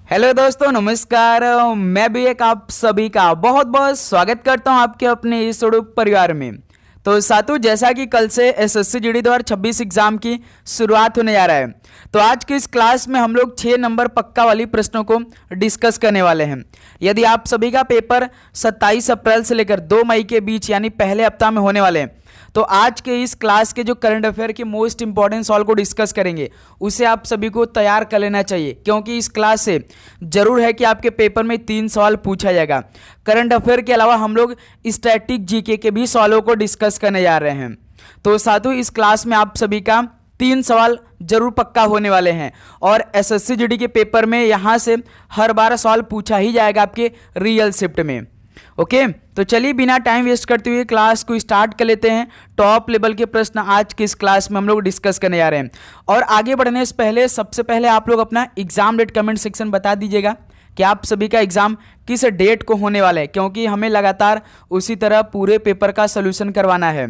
Hello दोस्तों, नमस्कार। मैं भी एक आप सभी का बहुत बहुत स्वागत करता हूं आपके अपने इस उड़ूक परिवार में। तो साथियों, जैसा कि कल से एसएससी जीडी 2026 एग्जाम की शुरुआत होने जा रहा है, तो आज की इस क्लास में हम लोग 6 नंबर पक्का वाली प्रश्नों को डिस्कस करने वाले हैं। यदि आप सभी का पेपर 27 अप्रैल से लेकर 2 मई के बीच यानी पहले हफ्ता में होने वाले हैं, तो आज के इस क्लास के जो करंट अफेयर के मोस्ट इंपॉर्टेंट सवाल को डिस्कस करेंगे, उसे आप सभी को तैयार कर लेना चाहिए, क्योंकि इस क्लास से जरूर है कि आपके पेपर में 3 सवाल पूछा जाएगा। करंट अफेयर के अलावा हम लोग स्टैटिक जीके के भी सवालों को डिस्कस करने जा रहे हैं। तो साथियों, इस क्लास में आप सभी का 3 सवाल जरूर पक्का होने वाले हैं और एसएससी जीडी के पेपर में यहाँ से हर बार सवाल पूछा ही जाएगा आपके रियल शिफ्ट में। ओके, तो चलिए बिना टाइम वेस्ट करते हुए क्लास को स्टार्ट कर लेते हैं। टॉप लेवल के प्रश्न आज की इस क्लास में हम लोग डिस्कस करने जा रहे हैं। और आगे बढ़ने से पहले सबसे पहले आप लोग अपना एग्जाम डेट कमेंट सेक्शन बता दीजिएगा कि आप सभी का एग्जाम किस डेट को होने वाला है, क्योंकि हमें लगातार उसी तरह पूरे पेपर का सोल्यूशन करवाना है।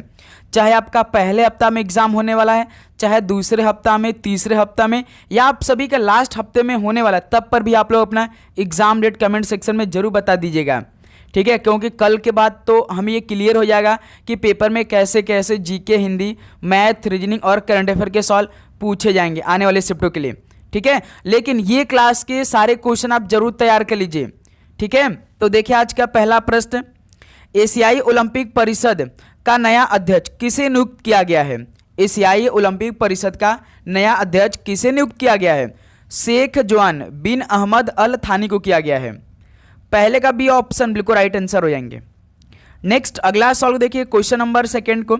चाहे आपका पहले हफ्ता में एग्जाम होने वाला है, चाहे दूसरे हफ्ता में, तीसरे हफ्ता में, या आप सभी का लास्ट हफ्ते में होने वाला है, तब पर भी आप लोग अपना एग्जाम डेट कमेंट सेक्शन में जरूर बता दीजिएगा। ठीक है, क्योंकि कल के बाद तो हमें ये क्लियर हो जाएगा कि पेपर में कैसे कैसे जीके, हिंदी, मैथ, रीजनिंग और करंट अफेयर के सवाल पूछे जाएंगे आने वाले शिफ्टों के लिए। ठीक है, लेकिन ये क्लास के सारे क्वेश्चन आप जरूर तैयार कर लीजिए। ठीक है, तो देखिए आज का पहला प्रश्न, एशियाई ओलंपिक परिषद का नया अध्यक्ष किसे नियुक्त किया गया है? एशियाई ओलंपिक परिषद का नया अध्यक्ष किसे नियुक्त किया गया है? शेख जोआन बिन अहमद अल थानी को किया गया है। पहले का बी ऑप्शन बिल्कुल राइट आंसर हो जाएंगे। नेक्स्ट अगला सवाल देखिए, क्वेश्चन नंबर सेकंड को,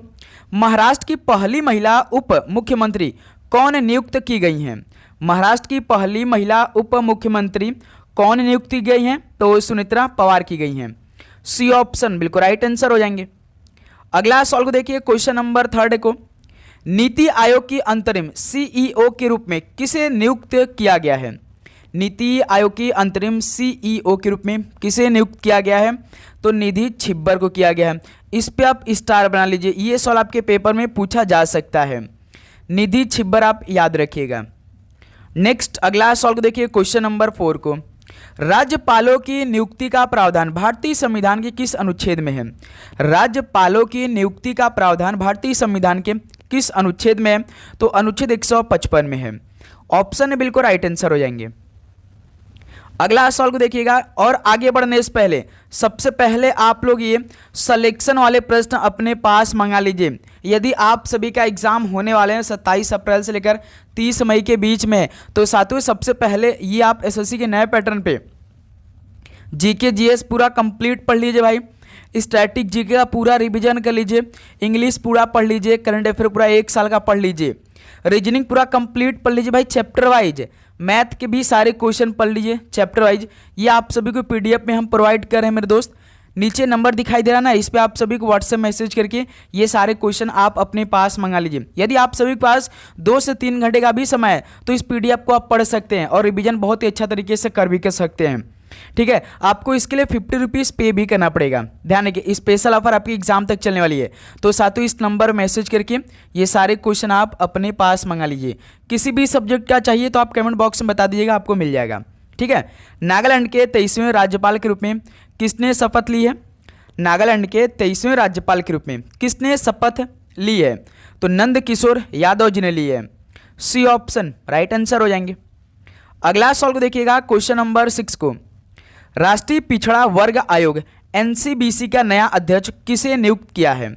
महाराष्ट्र की पहली महिला उप मुख्यमंत्री कौन नियुक्त की गई हैं? महाराष्ट्र की पहली महिला उप मुख्यमंत्री कौन नियुक्त की गई हैं? तो सुनेत्रा पवार की गई हैं। सी ऑप्शन बिल्कुल राइट आंसर हो जाएंगे। अगला सवाल को देखिए, क्वेश्चन नंबर थर्ड को, नीति आयोग की अंतरिम सीईओ के रूप में किसे नियुक्त किया गया है? नीति आयोग की अंतरिम सीईओ के रूप में किसे नियुक्त किया गया है? तो निधि छिब्बर को किया गया है। इस पे आप स्टार बना लीजिए, ये सवाल आपके पेपर में पूछा जा सकता है। निधि छिब्बर आप याद रखिएगा। नेक्स्ट अगला सवाल को देखिए, क्वेश्चन नंबर 4 को, राज्यपालों की नियुक्ति का प्रावधान भारतीय संविधान के किस अनुच्छेद में है? राज्यपालों की नियुक्ति का प्रावधान भारतीय संविधान के किस अनुच्छेद में है? तो अनुच्छेद 155 में है। ऑप्शन है बिल्कुल राइट आंसर हो जाएंगे। अगला सवाल को देखिएगा, और आगे बढ़ने से पहले सबसे पहले आप लोग ये सिलेक्शन वाले प्रश्न अपने पास मंगा लीजिए। यदि आप सभी का एग्जाम होने वाले हैं 27 अप्रैल से लेकर 30 मई के बीच में, तो साथियों सबसे पहले ये आप एसएससी के नए पैटर्न पे जीके जीएस पूरा कंप्लीट पढ़ लीजिए भाई। स्टैटिक जीके का पूरा रिवीजन कर लीजिए, इंग्लिश पूरा पढ़ लीजिए, करंट अफेयर पूरा 1 साल का पढ़ लीजिए, रीजनिंग पूरा कंप्लीट पढ़ लीजिए भाई चैप्टर वाइज, मैथ के भी सारे क्वेश्चन पढ़ लीजिए चैप्टर वाइज। ये आप सभी को पीडीएफ में हम प्रोवाइड कर रहे हैं मेरे दोस्त। नीचे नंबर दिखाई दे रहा ना, इस पे आप सभी को व्हाट्सएप मैसेज करके ये सारे क्वेश्चन आप अपने पास मंगा लीजिए। यदि आप सभी के पास 2 से 3 घंटे का भी समय है, तो इस पीडीएफ को आप पढ़ सकते हैं और रिवीजन बहुत ही अच्छा तरीके से कर भी कर सकते हैं। ठीक है, आपको इसके लिए 50 रुपीज़ पे भी करना पड़ेगा। ध्यान रखिए, स्पेशल ऑफर आपकी एग्जाम तक चलने वाली है। तो साथियों इस नंबर मैसेज करके ये सारे क्वेश्चन आप अपने पास मंगा लीजिए। किसी भी सब्जेक्ट का चाहिए तो आप कमेंट बॉक्स में बता दीजिएगा, आपको मिल जाएगा। ठीक है, नागालैंड के 23वें राज्यपाल के रूप में किसने शपथ ली है? नागालैंड के 23वें राज्यपाल के रूप में किसने शपथ ली है? तो नंद किशोर यादव जी ने ली है। सी ऑप्शन राइट आंसर हो जाएंगे। अगला सवाल को देखिएगा, क्वेश्चन नंबर 6 को, राष्ट्रीय पिछड़ा वर्ग आयोग एनसीबीसी का नया अध्यक्ष किसे नियुक्त किया है?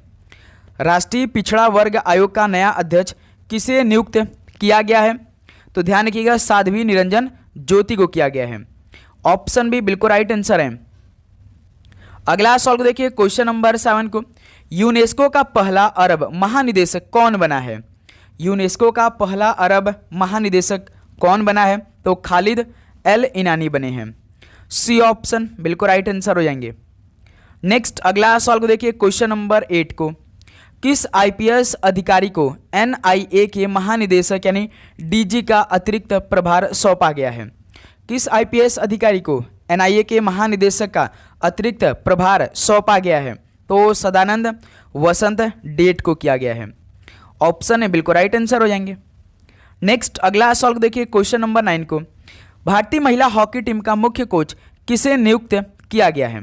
राष्ट्रीय पिछड़ा वर्ग आयोग का नया अध्यक्ष किसे नियुक्त किया गया है? तो ध्यान रखिएगा, साध्वी निरंजन ज्योति को किया गया है। ऑप्शन भी बिल्कुल राइट आंसर है। अगला सवाल को देखिए, क्वेश्चन नंबर 7 को, यूनेस्को का पहला अरब महानिदेशक कौन बना है? यूनेस्को का पहला अरब महानिदेशक कौन बना है? तो खालिद एल इनानी बने हैं। सी ऑप्शन बिल्कुल राइट आंसर हो जाएंगे। नेक्स्ट अगला सवाल को देखिए, क्वेश्चन नंबर 8 को, किस आईपीएस अधिकारी को एनआईए के महानिदेशक यानी डीजी का अतिरिक्त प्रभार सौंपा गया है? किस आईपीएस अधिकारी को एनआईए के महानिदेशक का अतिरिक्त प्रभार सौंपा गया है? तो सदानंद वसंत डेट को किया गया है। ऑप्शन है बिल्कुल राइट आंसर हो जाएंगे। नेक्स्ट अगला सवाल को देखिए, क्वेश्चन नंबर 9 को, भारतीय महिला हॉकी टीम का मुख्य कोच किसे नियुक्त किया गया है?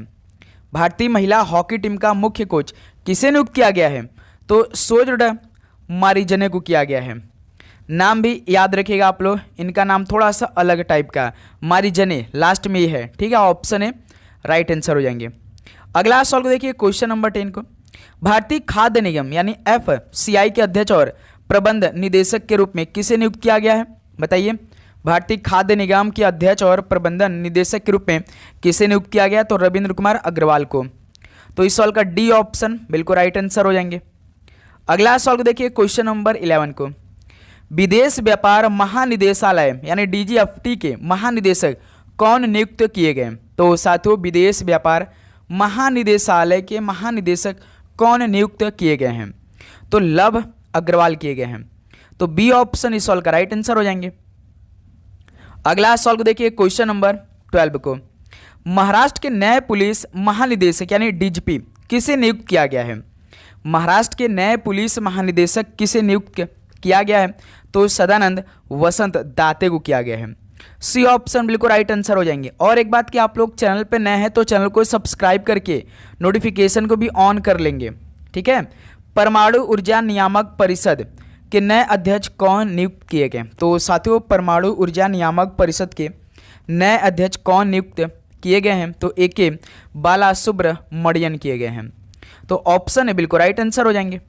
भारतीय महिला हॉकी टीम का मुख्य कोच किसे नियुक्त किया गया है? तो सोजर्ड मारिजने को किया गया है। नाम भी याद रखिएगा आप लोग, इनका नाम थोड़ा सा अलग टाइप का, मारिजने लास्ट में ही है, ठीक है। ऑप्शन ए राइट आंसर हो जाएंगे। अगला सवाल देखिए क्वेश्चन नंबर 10 को, भारतीय खाद्य निगम यानी FCI के अध्यक्ष और प्रबंध निदेशक के रूप में किसे नियुक्त किया गया है? बताइए, भारतीय खाद्य निगम के अध्यक्ष और प्रबंधन निदेशक के रूप में किसे नियुक्त किया गया? तो रविंद्र कुमार अग्रवाल को। तो इस सवाल का डी ऑप्शन बिल्कुल राइट आंसर हो जाएंगे। अगला सवाल को देखिए क्वेश्चन नंबर 11 को, विदेश व्यापार महानिदेशालय यानी DGFT के महानिदेशक कौन नियुक्त किए गए? तो साथियों, विदेश व्यापार महानिदेशालय के महानिदेशक कौन नियुक्त किए गए हैं? तो लव अग्रवाल किए गए हैं। तो बी ऑप्शन इस सवाल का राइट आंसर हो जाएंगे। अगला सवाल को देखिए क्वेश्चन नंबर 12 को, महाराष्ट्र के नए पुलिस महानिदेशक यानी DGP किसे नियुक्त किया गया है? महाराष्ट्र के नए पुलिस महानिदेशक किसे नियुक्त किया गया है? तो सदानंद वसंत दाते को किया गया है। सी ऑप्शन बिल्कुल राइट आंसर हो जाएंगे। और एक बात कि आप लोग चैनल पे नए हैं तो चैनल को सब्सक्राइब करके नोटिफिकेशन को भी ऑन कर लेंगे, ठीक है। परमाणु ऊर्जा नियामक परिषद के नए अध्यक्ष कौन नियुक्त किए गए? तो साथियों, परमाणु ऊर्जा नियामक परिषद के नए अध्यक्ष कौन नियुक्त किए गए हैं? तो AK बालासुब्रमणियन किए गए हैं। तो ऑप्शन है बिल्कुल राइट आंसर हो जाएंगे।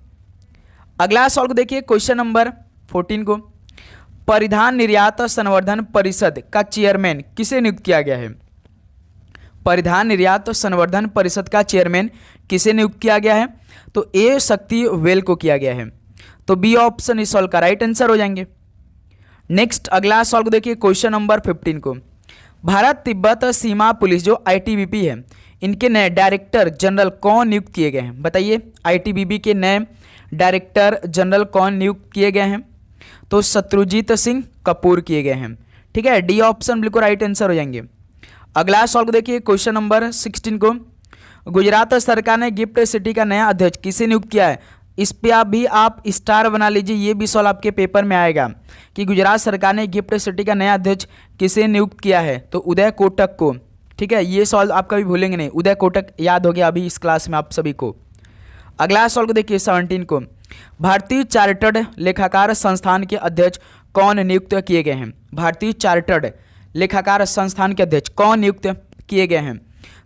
अगला सवाल को देखिए क्वेश्चन नंबर 14 को, परिधान निर्यात संवर्धन परिषद का चेयरमैन किसे नियुक्त किया गया है? परिधान निर्यात संवर्धन परिषद का चेयरमैन किसे नियुक्त किया गया है? तो A शक्ति वेल को किया गया है। तो बी ऑप्शन इस सवाल का राइट आंसर हो जाएंगे। नेक्स्ट अगला सवाल को देखिए क्वेश्चन नंबर 15 को, भारत तिब्बत सीमा पुलिस जो ITBP है, इनके नए डायरेक्टर जनरल कौन नियुक्त किए गए हैं? बताइए, ITBP के नए डायरेक्टर जनरल कौन नियुक्त किए गए हैं? तो शत्रुजीत सिंह कपूर किए गए हैं, ठीक है। डी ऑप्शन बिल्कुल राइट आंसर हो जाएंगे। अगला सवाल को देखिए क्वेश्चन नंबर 16 को, गुजरात सरकार ने गिफ्ट सिटी का नया अध्यक्ष किसे नियुक्त किया है? इस पे आप स्टार बना लीजिए, ये भी सवाल आपके पेपर में आएगा कि गुजरात सरकार ने गिफ्ट सिटी का नया अध्यक्ष किसे नियुक्त किया है? तो उदय कोटक को, ठीक है। ये सवाल आप कभी भूलेंगे नहीं, उदय कोटक याद हो गया अभी इस क्लास में आप सभी को। अगला सवाल को देखिए 17 को, भारतीय चार्टर्ड लेखाकार संस्थान के अध्यक्ष कौन नियुक्त किए गए हैं? भारतीय चार्टर्ड लेखाकार संस्थान के अध्यक्ष कौन नियुक्त किए गए हैं?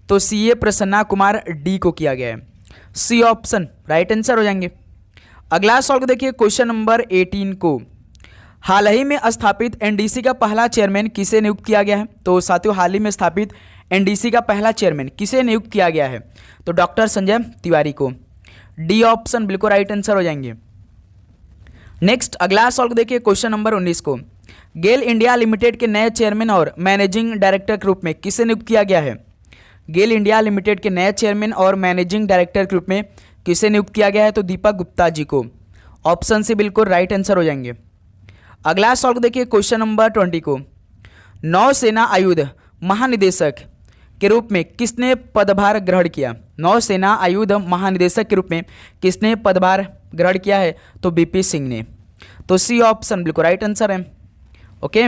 तो CA प्रसन्ना कुमार D को किया गया है। सी ऑप्शन राइट आंसर हो जाएंगे। अगला सवाल को देखिए क्वेश्चन नंबर 18 को, हाल ही में स्थापित NDC का पहला चेयरमैन किसे नियुक्त किया गया है? तो साथियों, हाल ही में स्थापित NDC का पहला चेयरमैन किसे नियुक्त किया गया है? तो डॉक्टर संजय तिवारी को। डी ऑप्शन बिल्कुल राइट आंसर हो जाएंगे। नेक्स्ट अगला सवाल को देखिए क्वेश्चन नंबर 19 को, गेल इंडिया लिमिटेड के नए चेयरमैन और मैनेजिंग डायरेक्टर के रूप में किसे नियुक्त किया गया है? गेल इंडिया लिमिटेड के नए चेयरमैन और मैनेजिंग डायरेक्टर के रूप में किसे नियुक्त किया गया है? तो दीपक गुप्ता जी को। ऑप्शन से बिल्कुल राइट आंसर हो जाएंगे। अगला सवाल को देखिए क्वेश्चन नंबर 20 को, नौसेना आयुध महानिदेशक के रूप में किसने पदभार ग्रहण किया? नौसेना आयुध महानिदेशक के रूप में किसने पदभार ग्रहण किया है? तो BP सिंह ने। तो सी ऑप्शन बिल्कुल राइट आंसर है। ओके,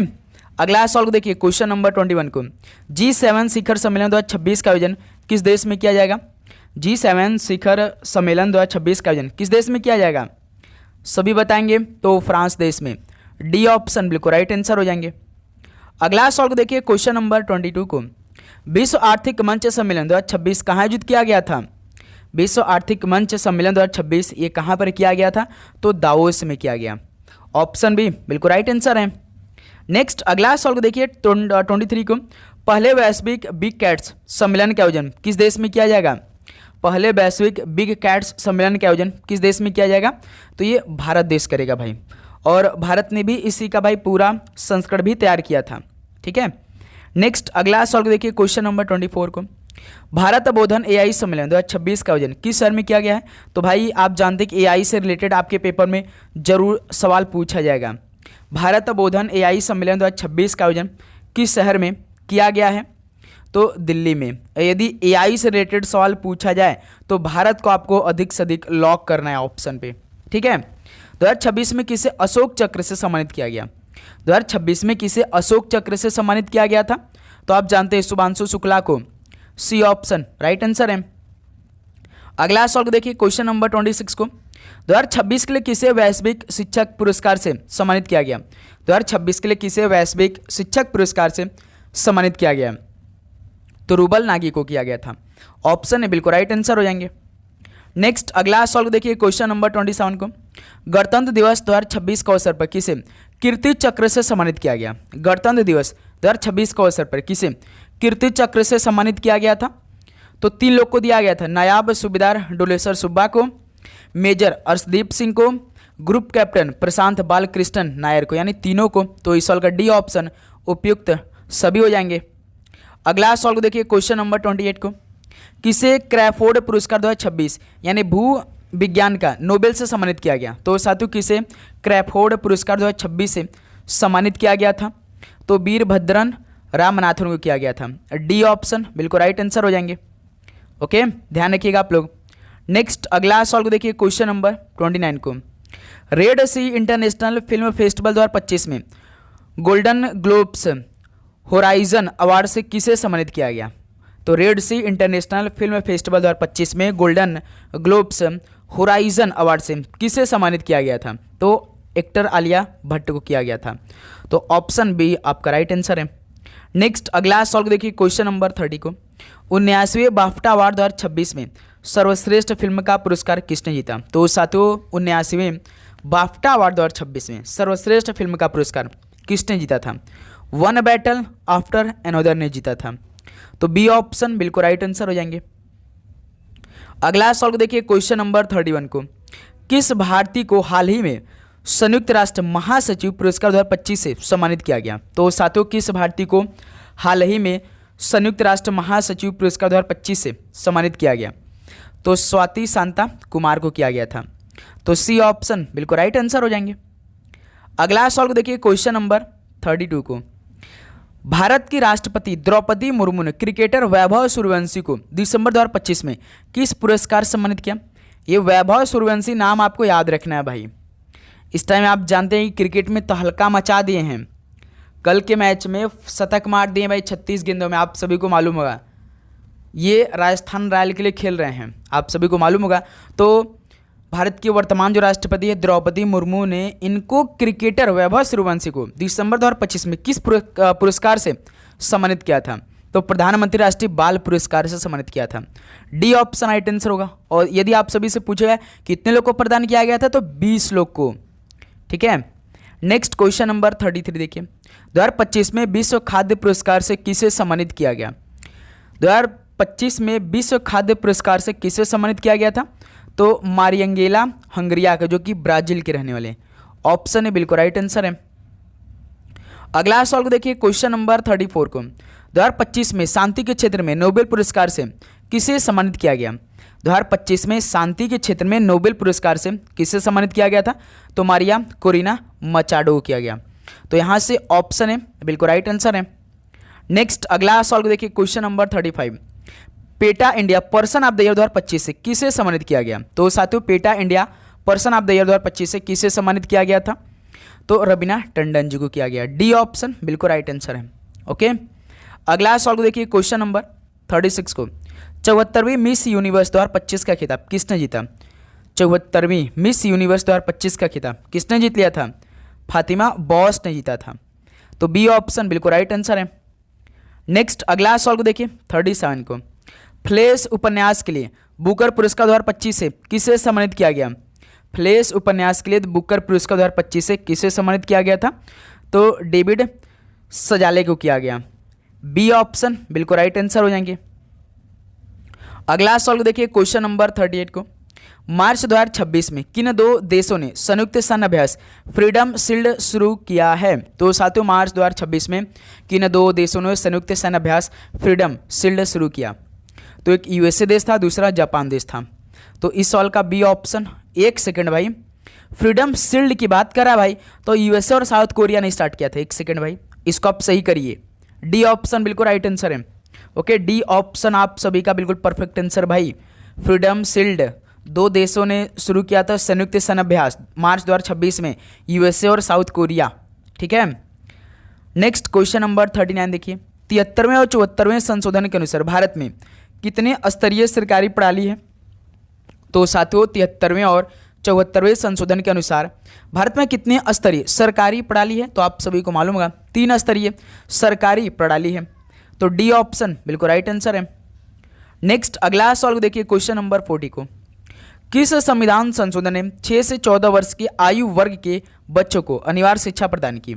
अगला सवाल को देखिए क्वेश्चन नंबर 21 को, G7 शिखर सम्मेलन 2026 का आयोजन किस देश में किया जाएगा? G7 शिखर सम्मेलन 2026 का आयोजन किस देश में किया जाएगा? सभी बताएंगे, तो फ्रांस देश में। डी ऑप्शन बिल्कुल राइट आंसर हो जाएंगे। अगला सवाल को देखिए क्वेश्चन नंबर 22 को, विश्व आर्थिक मंच सम्मेलन 2026 कहाँ आयोजित किया गया था? विश्व आर्थिक मंच सम्मेलन 2026 ये कहाँ पर किया गया था? तो दावोस में किया गया। ऑप्शन बी बिल्कुल राइट आंसर है। नेक्स्ट अगला सवाल को देखिए 23 को, पहले वैश्विक बिग कैट्स सम्मेलन का आयोजन किस देश में किया जाएगा? पहले वैश्विक बिग कैट्स सम्मेलन का आयोजन किस देश में किया जाएगा? तो ये भारत देश करेगा भाई, और भारत ने भी इसी का भाई पूरा संस्करण भी तैयार किया था, ठीक है। नेक्स्ट अगला सवाल को देखिए क्वेश्चन नंबर 24 को, भारत बोधन AI सम्मेलन 2026 का आयोजन किस शहर में किया गया है? तो भाई आप जानते हैं कि AI से रिलेटेड आपके पेपर में जरूर सवाल पूछा जाएगा। भारत बोधन AI सम्मेलन 2026 का आयोजन किस शहर में किया गया है? तो दिल्ली में। यदि AI से रिलेटेड सवाल पूछा जाए तो भारत को आपको अधिक से अधिक लॉक करना है ऑप्शन पे, ठीक है। 2026 में किसे अशोक चक्र से सम्मानित किया गया? 2026 में किसे अशोक चक्र से सम्मानित किया गया था? तो आप जानते हैं शुभांशु शुक्ला को। सी ऑप्शन राइट आंसर है। अगला सवाल को देखिए क्वेश्चन नंबर 26 को, 2026 के लिए किसे वैश्विक शिक्षक पुरस्कार से सम्मानित किया गया? 2026 के लिए किसे वैश्विक शिक्षक पुरस्कार से सम्मानित किया गया? तो रूबल नागी को किया गया था। ऑप्शन है बिल्कुल राइट आंसर हो जाएंगे। नेक्स्ट अगला सवाल को देखिए क्वेश्चन नंबर 27 को, गणतंत्र दिवस 2026 के अवसर पर किसे कीर्ति चक्र से सम्मानित किया गया? गणतंत्र दिवस 2026 के अवसर पर किसे कीर्ति चक्र से सम्मानित किया गया था? तो 3 लोग को दिया गया था, नायाब सूबेदार डोलेश्वर सुब्बा को, मेजर अर्शदीप सिंह को, ग्रुप कैप्टन प्रशांत बालकृष्णन नायर को, यानी तीनों को। तो इस सवाल का डी ऑप्शन उपयुक्त सभी हो जाएंगे। अगला सवाल को देखिए क्वेश्चन नंबर 28 को, किसे क्रैफोर्ड पुरस्कार 2026 यानी भू विज्ञान का नोबेल से सम्मानित किया गया? तो साथियों किसे क्रैफोर्ड पुरस्कार 2026 से सम्मानित किया गया था? तो वीरभद्रन रामनाथन को किया गया था। डी ऑप्शन बिल्कुल राइट आंसर हो जाएंगे। ओके, ध्यान रखिएगा आप लोग। नेक्स्ट अगला सवाल को देखिए क्वेश्चन नंबर 29 को, रेड सी इंटरनेशनल फिल्म फेस्टिवल 2025 में गोल्डन ग्लोब्स होराइजन अवार्ड से किसे सम्मानित किया गया? तो रेड सी इंटरनेशनल फिल्म फेस्टिवल 2025 में गोल्डन ग्लोब्स होराइजन अवार्ड से किसे सम्मानित किया गया था? तो एक्टर आलिया भट्ट को किया गया था। तो ऑप्शन बी आपका राइट आंसर है। नेक्स्ट अगला सवाल को देखिए क्वेश्चन नंबर 30 को, 79वें बाफ्टा अवार्ड 2026 में सर्वश्रेष्ठ फिल्म का पुरस्कार किसने जीता? तो साथियों 79वें बाफ्टा अवार्ड 2026 में सर्वश्रेष्ठ फिल्म का पुरस्कार किसने जीता था? वन बैटल आफ्टर एनोदर ने जीता था। तो बी ऑप्शन बिल्कुल राइट आंसर हो जाएंगे। अगला सवाल को देखिए क्वेश्चन नंबर 31 को, किस भारतीय को हाल ही में संयुक्त राष्ट्र महासचिव पुरस्कार 2025 से सम्मानित किया गया? तो साथियों किस भारतीय को हाल ही में संयुक्त राष्ट्र महासचिव पुरस्कार 2025 से सम्मानित किया गया? तो स्वाति शांता कुमार को किया गया था। तो सी ऑप्शन बिल्कुल राइट आंसर हो जाएंगे। अगला सवाल को देखिए क्वेश्चन नंबर 32 को, भारत की राष्ट्रपति द्रौपदी मुर्मू ने क्रिकेटर वैभव सूर्यवंशी को दिसंबर 2025 में किस पुरस्कार से सम्मानित किया? ये वैभव सूर्यवंशी नाम आपको याद रखना है भाई। इस टाइम आप जानते हैं कि क्रिकेट में तहलका मचा दिए हैं, कल के मैच में शतक मार दिए भाई 36 गेंदों में, आप सभी को मालूम होगा। ये राजस्थान रॉयल के लिए खेल रहे हैं, आप सभी को मालूम होगा। तो भारत की वर्तमान जो राष्ट्रपति है द्रौपदी मुर्मू ने इनको क्रिकेटर वैभव सूर्यवंशी को दिसंबर 2025 में किस पुरस्कार से सम्मानित किया था? तो प्रधानमंत्री राष्ट्रीय बाल पुरस्कार से सम्मानित किया था। डी ऑप्शन राइट आंसर होगा। और यदि आप सभी से पूछेगा कितने लोग को प्रदान किया गया था, तो 20 लोग को। ठीक है, नेक्स्ट क्वेश्चन नंबर 33 देखिए, 2025 में विश्व खाद्य पुरस्कार से किसे सम्मानित किया गया? 2025 में विश्व खाद्य पुरस्कार से किसे सम्मानित किया गया था? तो मारियंगेला हंगरिया का, जो कि ब्राजील के रहने वाले। ऑप्शन है बिल्कुल राइट आंसर है। अगला सवाल को देखिए क्वेश्चन नंबर 34 को, 2025 में शांति के क्षेत्र में नोबेल पुरस्कार से किसे सम्मानित किया गया? 2025 में शांति के क्षेत्र में नोबेल पुरस्कार से किसे सम्मानित किया गया था? तो मारिया कोरिना मचाडो को किया गया। तो यहाँ से ऑप्शन है बिल्कुल राइट आंसर है। नेक्स्ट अगला सवाल को देखिए question number 35, PETA India person of the year 2025 से किसे सम्मानित किया गया? तो साथियों PETA India person of the year 2025 से किसे सम्मानित किया गया था? तो रवीना टंडन जी को किया गया। डी ऑप्शन बिल्कुल राइट आंसर है। ओके, अगला सवाल को देखिए क्वेश्चन नंबर 36 को, 74वीं मिस यूनिवर्स 2025 का खिताब किसने जीता? 74वीं मिस यूनिवर्स 2025 का खिताब किसने जीत लिया था? फातिमा बॉस ने जीता था। तो बी ऑप्शन बिल्कुल राइट आंसर है। नेक्स्ट अगला सवाल को देखिए 37 को, फ्लैश उपन्यास के लिए बुकर पुरस्कार 2025 से किसे सम्मानित किया गया? फ्लैश उपन्यास के लिए बुकर पुरस्कार 2025 से किसे सम्मानित किया गया था? तो डेविड सजाले को किया गया। बी ऑप्शन बिल्कुल राइट आंसर हो जाएंगे। अगला सवाल को देखिए क्वेश्चन नंबर 38 को, मार्च 2026 में किन 2 देशों ने संयुक्त सैन्य अभ्यास फ्रीडम शील्ड शुरू किया है? तो साथियों मार्च 2026 में किन 2 देशों ने संयुक्त सैन्य अभ्यास फ्रीडम शील्ड शुरू किया? तो एक यूएसए देश था, दूसरा जापान देश था। तो इस सवाल का बी ऑप्शन। एक सेकंड भाई, फ्रीडम शील्ड की बात करा भाई तो यूएसए और साउथ कोरिया ने स्टार्ट किया था। एक सेकंड भाई, इसको आप सही करिए। डी ऑप्शन बिल्कुल राइट आंसर है। ओके, डी ऑप्शन आप सभी का बिल्कुल परफेक्ट आंसर भाई। फ्रीडम शील्ड 2 देशों ने शुरू किया था संयुक्त सैन्य अभ्यास मार्च 2026 में, यूएसए और साउथ कोरिया। ठीक है। नेक्स्ट क्वेश्चन नंबर 39 देखिए, 73वें और 74वें संशोधन के अनुसार भारत में कितने स्तरीय सरकारी प्रणाली है? तो साथियों 73वें और 74वें संशोधन के अनुसार भारत में कितने स्तरीय सरकारी प्रणाली है? तो आप सभी को मालूम होगा 3 स्तरीय सरकारी प्रणाली है। तो डी ऑप्शन बिल्कुल राइट आंसर है। नेक्स्ट अगला सवाल देखिए, क्वेश्चन नंबर 40 को, किस संविधान संशोधन ने 6 से 14 वर्ष की आयु वर्ग के बच्चों को अनिवार्य शिक्षा प्रदान की?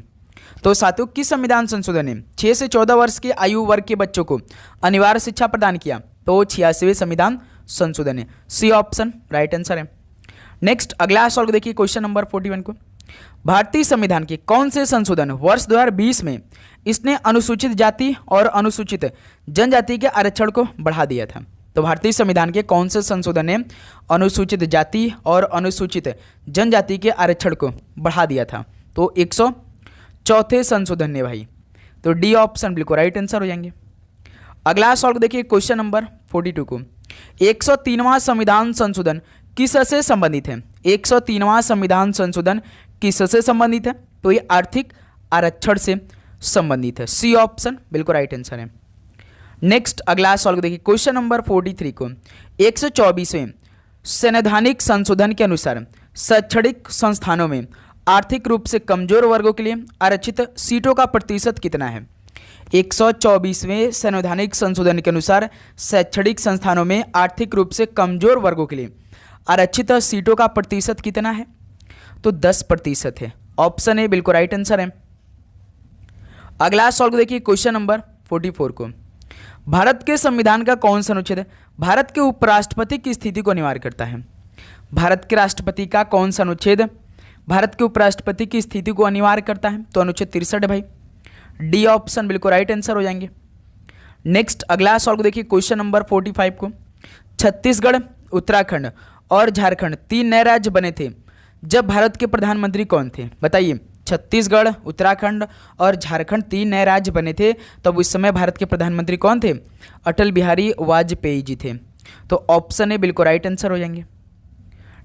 तो साथियों किस संविधान संशोधन ने 6 से 14 वर्ष के आयु वर्ग के बच्चों को अनिवार्य शिक्षा प्रदान किया? तो 86वें संविधान संशोधन है। सी ऑप्शन राइट आंसर है। नेक्स्ट अगला सवाल देखिए, क्वेश्चन नंबर 41 को, भारतीय संविधान के कौन से संशोधन वर्ष 2020 में इसने अनुसूचित जाति और अनुसूचित जनजाति के आरक्षण को बढ़ा दिया था? तो भारतीय संविधान के कौन से संशोधन ने अनुसूचित जाति और अनुसूचित जनजाति के आरक्षण को बढ़ा दिया था? तो 104 संशोधन ने भाई। तो डी ऑप्शन बिल्कुल राइट आंसर हो जाएंगे। अगला सवाल देखिए, क्वेश्चन नंबर 42 को, 103वां संविधान संशोधन किससे संबंधित है? 103वां संविधान संशोधन किससे संबंधित है? तो ये आर्थिक आरक्षण से संबंधित है। सी ऑप्शन बिल्कुल राइट आंसर है। नेक्स्ट अगला सवाल देखिए, क्वेश्चन नंबर 43 को, 124वें संवैधानिक संशोधन के अनुसार शैक्षणिक संस्थानों में आर्थिक रूप से कमजोर वर्गों के लिए आरक्षित सीटों का प्रतिशत कितना है? 124वें संवैधानिक संशोधन के अनुसार शैक्षणिक संस्थानों में आर्थिक रूप से कमजोर वर्गों के लिए आरक्षित सीटों का प्रतिशत कितना है? तो 10% है। ऑप्शन ए बिल्कुल राइट आंसर है। अगला सवाल देखिए, क्वेश्चन नंबर 44 को, भारत के संविधान का कौन सा अनुच्छेद भारत के उपराष्ट्रपति की स्थिति को अनिवार्य करता है? भारत के राष्ट्रपति का कौन सा अनुच्छेद भारत के उपराष्ट्रपति की स्थिति को अनिवार्य करता है? तो अनुच्छेद 63 है भाई। डी ऑप्शन बिल्कुल राइट आंसर हो जाएंगे। नेक्स्ट अगला सवाल देखिए, क्वेश्चन नंबर 45 को, छत्तीसगढ़, उत्तराखंड और झारखंड 3 नए राज्य बने थे जब भारत के प्रधानमंत्री कौन थे? बताइए, छत्तीसगढ़, उत्तराखंड और झारखंड 3 नए राज्य बने थे, तब उस समय भारत के प्रधानमंत्री कौन थे? अटल बिहारी वाजपेयी जी थे। तो ऑप्शन ए बिल्कुल राइट आंसर हो जाएंगे।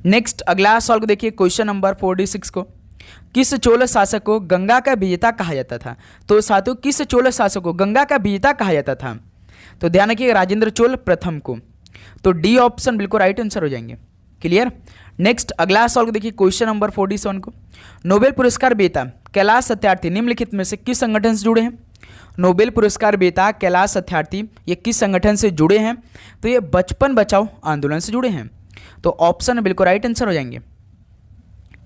नेक्स्ट अगला सवाल को देखिए, क्वेश्चन नंबर 46 को, किस चोल शासक को गंगा का विजेता कहा जाता था? तो साथियों किस चोल शासक को गंगा का विजेता कहा जाता था? तो ध्यान रखिए, राजेंद्र चोल प्रथम को। तो डी ऑप्शन बिल्कुल राइट आंसर हो जाएंगे। क्लियर। नेक्स्ट अगला सवाल को देखिए, क्वेश्चन नंबर 47 को, नोबेल पुरस्कार विजेता कैलाश सत्यार्थी निम्नलिखित में से किस संगठन से जुड़े हैं? नोबेल पुरस्कार विजेता कैलाश सत्यार्थी ये किस संगठन से जुड़े हैं? तो ये बचपन बचाओ आंदोलन से जुड़े हैं। तो ऑप्शन बिल्कुल राइट आंसर हो जाएंगे।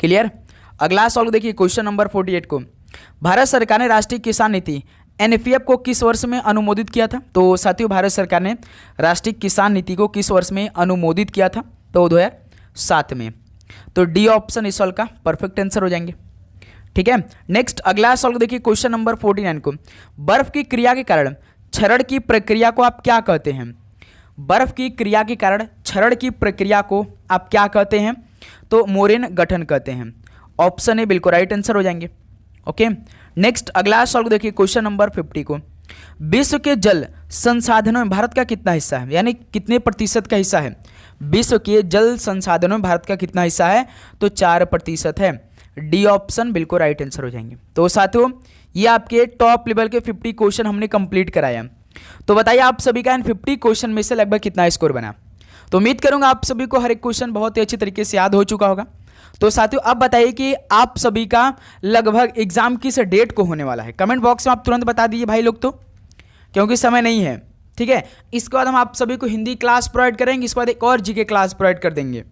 क्लियर। अगला सवाल देखिए, क्वेश्चन नंबर 48 को, भारत सरकार ने राष्ट्रीय किसान नीति एनपीएफ को किस वर्ष में अनुमोदित किया था? तो साथियों भारत सरकार ने राष्ट्रीय किसान नीति को किस वर्ष में अनुमोदित किया था? तो 2007 में। तो डी ऑप्शन इस सवाल का परफेक्ट आंसर हो जाएंगे। ठीक है। नेक्स्ट अगला सवाल देखिए, क्वेश्चन नंबर 49 को, बर्फ की क्रिया के कारण क्षरण की प्रक्रिया को आप क्या कहते हैं? बर्फ की क्रिया के कारण क्षरण की प्रक्रिया को आप क्या कहते हैं? तो मोरेन गठन कहते हैं। ऑप्शन ए बिल्कुल राइट आंसर हो जाएंगे। ओके। नेक्स्ट अगला सवाल देखिए, क्वेश्चन नंबर 50 को, विश्व के जल संसाधनों में भारत का कितना हिस्सा है, यानी कितने प्रतिशत का हिस्सा है? विश्व के जल संसाधनों में भारत का कितना हिस्सा है? तो 4% है। डी ऑप्शन बिल्कुल राइट आंसर हो जाएंगे। तो साथियों ये आपके टॉप लेवल के 50 क्वेश्चन हमने कंप्लीट कराया। तो बताइए आप सभी का इन 50 क्वेश्चन में से लगभग कितना स्कोर बना? तो उम्मीद करूंगा आप सभी को हर एक क्वेश्चन बहुत ही अच्छी तरीके से याद हो चुका होगा। तो साथियों अब बताइए कि आप सभी का लगभग एग्जाम किस डेट को होने वाला है? कमेंट बॉक्स में आप तुरंत बता दीजिए भाई लोग, तो क्योंकि समय नहीं है। ठीक है। इसके बाद हम आप सभी को हिंदी क्लास प्रोवाइड करेंगे, इसके बाद एक और जीके क्लास प्रोवाइड कर देंगे।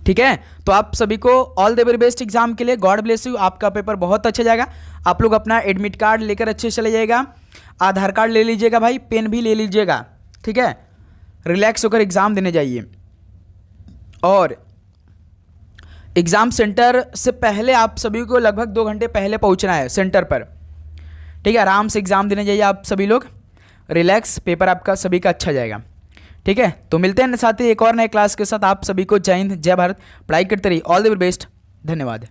ठीक है। तो आप सभी को all the very best exam के लिए। God bless you. आपका पेपर बहुत अच्छा जाएगा। आप लोग अपना एडमिट कार्ड लेकर अच्छे से चले जाइएगा, आधार कार्ड ले लीजिएगा भाई, पेन भी ले लीजिएगा। ठीक है। रिलैक्स होकर एग्जाम देने जाइए, और एग्जाम सेंटर से पहले आप सभी को लगभग 2 घंटे पहले पहुंचना है सेंटर पर। ठीक है। आराम से एग्जाम देने जाइए आप सभी लोग, रिलैक्स, पेपर आपका सभी का अच्छा जाएगा। ठीक है। तो मिलते हैं साथ ही एक और नए क्लास के साथ। आप सभी को जय हिंद, जय भारत। पढ़ाई करते रहिए। All the very best. धन्यवाद।